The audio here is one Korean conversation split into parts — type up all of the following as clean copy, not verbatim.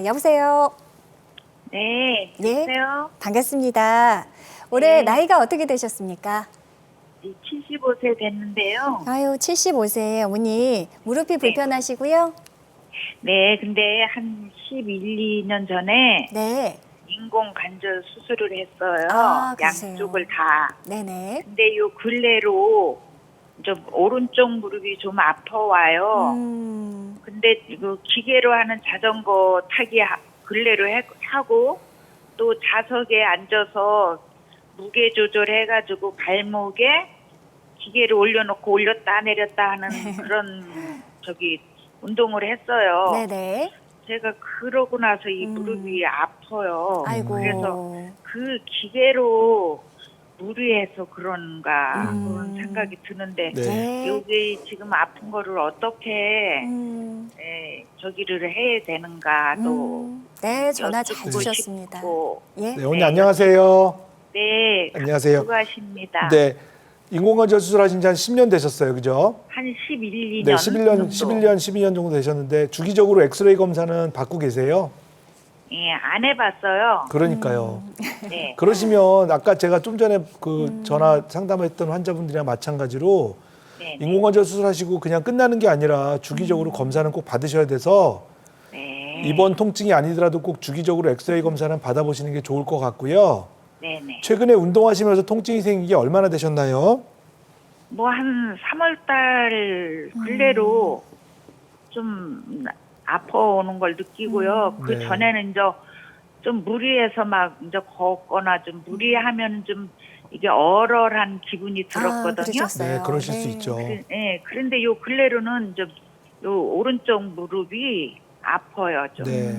여보세요. 네, 예, 여보세요? 반갑습니다. 올해 네. 나이가 어떻게 되셨습니까? 75세 됐는데요. 아유, 75세 어머니 무릎이 불편하시고요. 네, 근데 한 11, 2년 전에 네. 인공 관절 수술을 했어요. 아, 그러세요. 양쪽을 다. 네네. 근데 요 근래로 좀 오른쪽 무릎이 좀 아파와요. 근데 그 기계로 하는 자전거 타기 근래로 하고 또 좌석에 앉아서 무게 조절해가지고 발목에 기계를 올려놓고 올렸다 내렸다 하는 그런 운동을 했어요. 네네. 제가 그러고 나서 이 무릎이 아파요. 아이고. 그래서 그 기계로 무리해서 그런가 그런 생각이 드는데 네. 여기 지금 아픈 거를 어떻게 저기를 해야 되는가 또 네, 전화 잘 여쭙고 주셨습니다. 싶고. 예. 네, 언니 안녕하세요. 네, 안녕하세요. 수고하십니다. 네, 인공관절 수술하신 지 한 10년 되셨어요, 그죠? 한 11, 2년 네, 11년, 정도. 12년 정도 되셨는데 주기적으로 엑스레이 검사는 받고 계세요? 예, 안 해봤어요. 그러니까요. 네, 그러시면 아까 제가 좀 전에 그 전화 상담했던 환자분들이랑 마찬가지로 네, 인공관절 수술하시고 그냥 끝나는 게 아니라 주기적으로 검사는 꼭 받으셔야 돼서 네, 이번 통증이 아니더라도 꼭 주기적으로 엑스레이 검사는 받아보시는 게 좋을 것 같고요. 네, 네. 최근에 운동하시면서 통증이 생긴 게 얼마나 되셨나요? 뭐 한 3월달 근래로 좀 아파오는 걸 느끼고요. 그 네. 전에는 이제 좀 무리해서 막 이제 걷거나 좀 무리하면 좀 이게 얼얼한 기분이 들었거든요. 그러셨어요. 네, 그러실 수 있죠. 예, 그런데 요 근래로는 이제 요 오른쪽 무릎이 아파요, 좀. 네.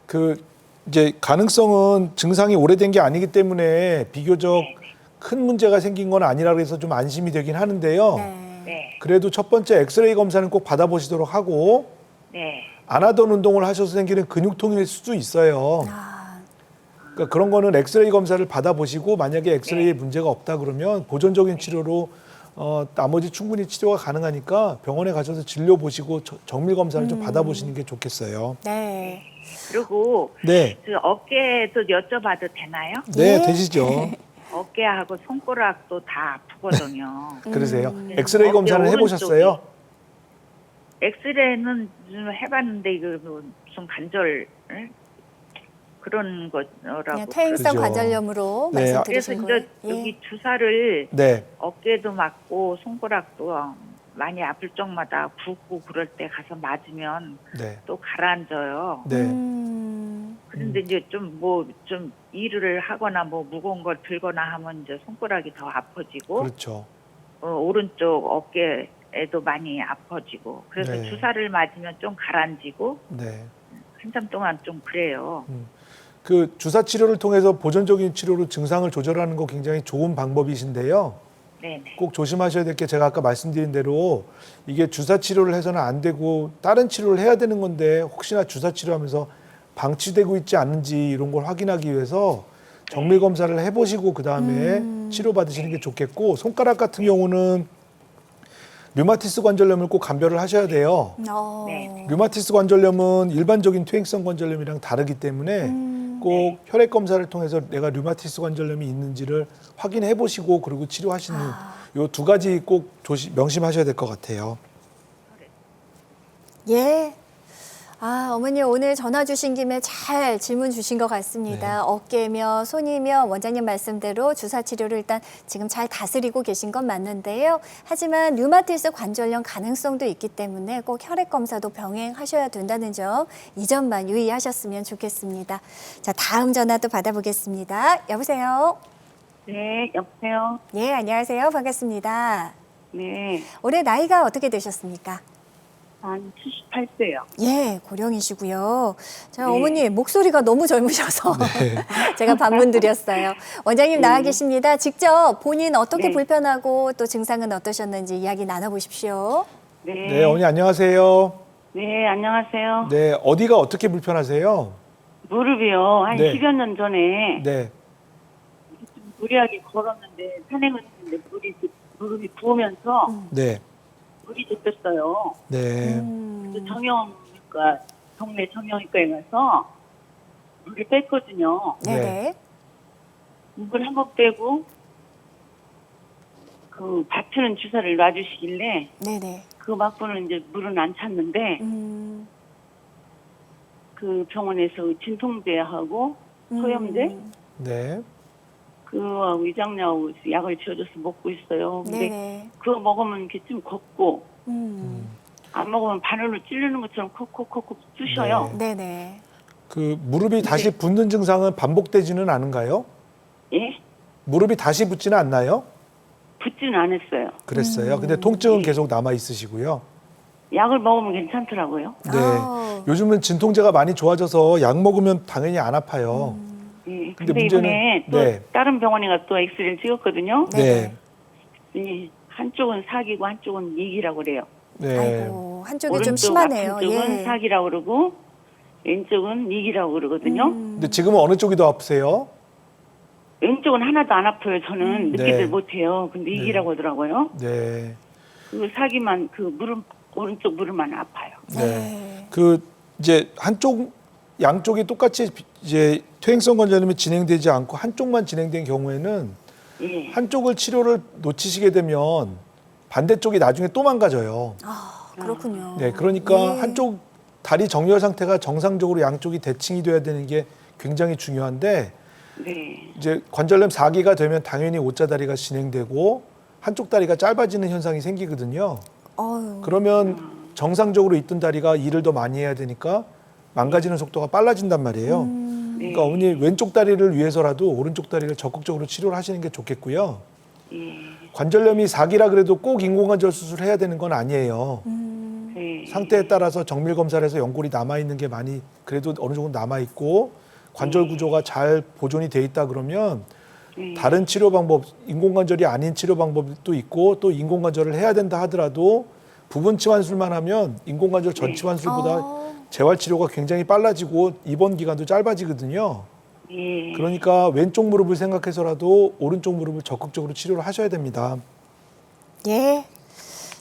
그 이제 가능성은 증상이 오래된 게 아니기 때문에 비교적 큰 문제가 생긴 건 아니라 그래서 좀 안심이 되긴 하는데요. 네. 네, 그래도 첫 번째 엑스레이 검사는 꼭 받아보시도록 하고 네, 안 하던 운동을 하셔서 생기는 근육통일 수도 있어요. 아, 그러니까 그런 거는 엑스레이 검사를 받아보시고 만약에 엑스레이에 문제가 없다 그러면 보존적인 치료로 나머지 충분히 치료가 가능하니까 병원에 가셔서 진료 보시고 정밀 검사를 좀 받아보시는 게 좋겠어요. 네. 그리고 네, 그 어깨도 여쭤봐도 되나요? 네, 예. 되시죠. 어깨하고 손가락도 다 아프거든요. 그러세요. 엑스레이 검사를 어깨 해보셨어요? 엑스레이는 좀 해봤는데 이거 무슨 관절 그런 거라고. 그냥 퇴행성 그죠. 관절염으로 네. 그래서 말씀드리신 이제 거예요. 여기 주사를 네, 어깨도 맞고 손가락도 많이 아플 적마다 붓고 그럴 때 가서 맞으면 네, 또 가라앉아요. 네. 그런데 이제 좀 일을 하거나 뭐 무거운 걸 들거나 하면 이제 손가락이 더 아파지고 그렇죠. 오른쪽 어깨에도 많이 아파지고 그래서 네. 주사를 맞으면 좀 가라앉고 네. 한참 동안 좀 그래요. 그 주사 치료를 통해서 보존적인 치료로 증상을 조절하는 거 굉장히 좋은 방법이신데요. 네네. 꼭 조심하셔야 될 게 제가 아까 말씀드린 대로 이게 주사 치료를 해서는 안 되고 다른 치료를 해야 되는 건데 혹시나 주사 치료하면서 방치되고 있지 않은지 이런 걸 확인하기 위해서 정밀 검사를 해보시고 그 다음에 치료 받으시는 게 좋겠고 손가락 같은 경우는 류마티스 관절염을 꼭 감별을 하셔야 돼요. 네. 류마티스 관절염은 일반적인 퇴행성 관절염이랑 다르기 때문에 꼭 혈액 검사를 통해서 내가 류마티스 관절염이 있는지를 확인해 보시고 그리고 치료하시는 요 두 가지 꼭 명심하셔야 될 것 같아요. 예. 아, 어머니 오늘 전화 주신 김에 잘 질문 주신 것 같습니다. 네. 어깨며 손이며 원장님 말씀대로 주사 치료를 일단 지금 잘 다스리고 계신 건 맞는데요. 하지만 류마티스 관절염 가능성도 있기 때문에 꼭 혈액 검사도 병행하셔야 된다는 점, 이 점만 유의하셨으면 좋겠습니다. 자, 다음 전화도 받아보겠습니다. 여보세요? 네, 여보세요. 예, 안녕하세요. 반갑습니다. 네, 올해 나이가 어떻게 되셨습니까? 한 78세요. 예, 고령이시고요. 자, 네. 어머니 목소리가 너무 젊으셔서 제가 반문 드렸어요. 원장님 나와 계십니다. 직접 본인 어떻게 네. 불편하고 또 증상은 어떠셨는지 이야기 나눠보십시오. 네, 어머니 안녕하세요. 네, 안녕하세요. 네, 어디가 어떻게 불편하세요? 무릎이요. 한 네. 10여 년 전에 네, 무리하게 걸었는데 산행을 했는데 무릎이 부으면서 네, 물이 잡혔어요. 네, 그래서 정형외과 동네 정형외과에 가서 물을 뺐거든요. 네. 네네. 물을 한 번 빼고 그 받치는 주사를 놔주시길래 네네. 그 맞고는 이제 물은 안 찼는데 그 병원에서 진통제하고 소염제 네. 그거하고 위장약하고 약을 지어줘서 먹고 있어요. 근데 네네. 그거 먹으면 이렇게 좀 걷고 음. 안 먹으면 바늘로 찌르는 것처럼 콕콕콕콕 쑤셔요. 네네. 그 무릎이 다시 붓는 증상은 반복되지는 않은가요? 예? 무릎이 다시 붓지는 않나요? 붓지는 않았어요. 그랬어요. 근데 통증은 계속 남아 있으시고요. 약을 먹으면 괜찮더라고요. 네. 아우. 요즘은 진통제가 많이 좋아져서 약 먹으면 당연히 안 아파요. 예. 근데 근데 문제는- 이번에 또 네. 다른 병원에 가서 또 엑스레이를 찍었거든요. 네. 예. 한쪽은 사기고 한쪽은 이기라고 그래요. 네. 아이고, 한쪽이 좀 오른쪽 심하네요. 아픈 쪽은 예. 사기라고 그러고 왼쪽은 이기라고 그러거든요. 근데 지금은 어느 쪽이 더 아프세요? 왼쪽은 하나도 안 아파요. 저는 네. 느끼질 못해요. 근데 이기라고 하더라고요. 네. 그 사기만 그 무릎 오른쪽 무릎만 아파요. 네. 그 이제 양쪽이 똑같이 이제 퇴행성 관절염이 진행되지 않고 한쪽만 진행된 경우에는 예. 한쪽을 치료를 놓치시게 되면 반대쪽이 나중에 또 망가져요. 아, 그렇군요. 네, 그러니까 예. 한쪽 다리 정렬 상태가 정상적으로 양쪽이 대칭이 돼야 되는 게 굉장히 중요한데 네. 이제 관절염 4기가 되면 당연히 오자다리가 진행되고 한쪽 다리가 짧아지는 현상이 생기거든요. 어휴. 그러면 정상적으로 있던 다리가 일을 더 많이 해야 되니까 망가지는 속도가 빨라진단 말이에요. 네. 그러니까 어머니 왼쪽 다리를 위해서라도 오른쪽 다리를 적극적으로 치료를 하시는 게 좋겠고요. 예. 관절염이 4기라 그래도 꼭 인공관절 수술을 해야 되는 건 아니에요. 네. 상태에 따라서 정밀 검사를 해서 연골이 남아 있는 게 많이 그래도 어느 정도 남아 있고 관절 구조가 잘 보존이 돼 있다 그러면 다른 치료 방법, 인공관절이 아닌 치료 방법도 있고 또 인공관절을 해야 된다 하더라도 부분 치환술만 하면 인공관절 전 치환술보다 재활 치료가 굉장히 빨라지고 입원 기간도 짧아지거든요. 예. 그러니까 왼쪽 무릎을 생각해서라도 오른쪽 무릎을 적극적으로 치료를 하셔야 됩니다. 예.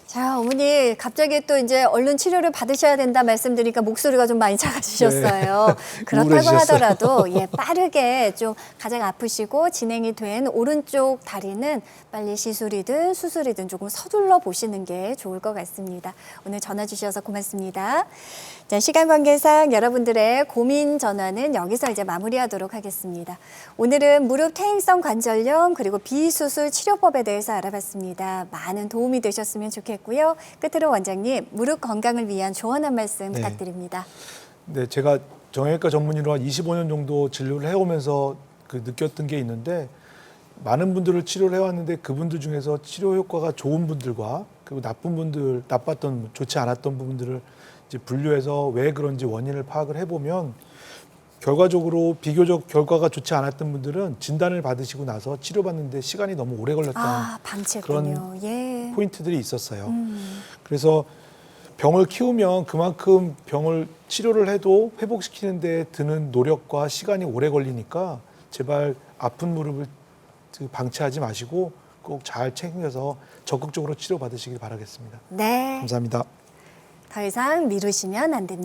자, 어머니 갑자기 또 이제 얼른 치료를 받으셔야 된다 말씀드리니까 목소리가 좀 많이 작아지셨어요. 그렇다고 우울해지셨어요. 하더라도 예, 빠르게 좀 가장 아프시고 진행이 된 오른쪽 다리는 빨리 시술이든 수술이든 조금 서둘러 보시는 게 좋을 것 같습니다. 오늘 전화 주셔서 고맙습니다. 자, 시간 관계상 여러분들의 고민 전화는 여기서 이제 마무리하도록 하겠습니다. 오늘은 무릎 퇴행성 관절염 그리고 비수술 치료법에 대해서 알아봤습니다. 많은 도움이 되셨으면 좋겠고요. 끝으로 원장님, 무릎 건강을 위한 조언 한 말씀 네. 부탁드립니다. 네, 제가 정형외과 전문의로 한 25년 정도 진료를 해오면서 그 느꼈던 게 있는데 많은 분들을 치료를 해왔는데 그분들 중에서 치료 효과가 좋은 분들과 그리고 나쁜 분들, 나빴던, 좋지 않았던 부분들을 이제 분류해서 왜 그런지 원인을 파악을 해보면 결과적으로 비교적 결과가 좋지 않았던 분들은 진단을 받으시고 나서 치료받는데 시간이 너무 오래 걸렸다는 아, 방치했군요. 예. 포인트들이 있었어요. 그래서 병을 키우면 그만큼 병을 치료를 해도 회복시키는 데 드는 노력과 시간이 오래 걸리니까 제발 아픈 무릎을 방치하지 마시고 꼭 잘 챙겨서 적극적으로 치료받으시길 바라겠습니다. 네. 감사합니다. 더 이상 미루시면 안 됩니다.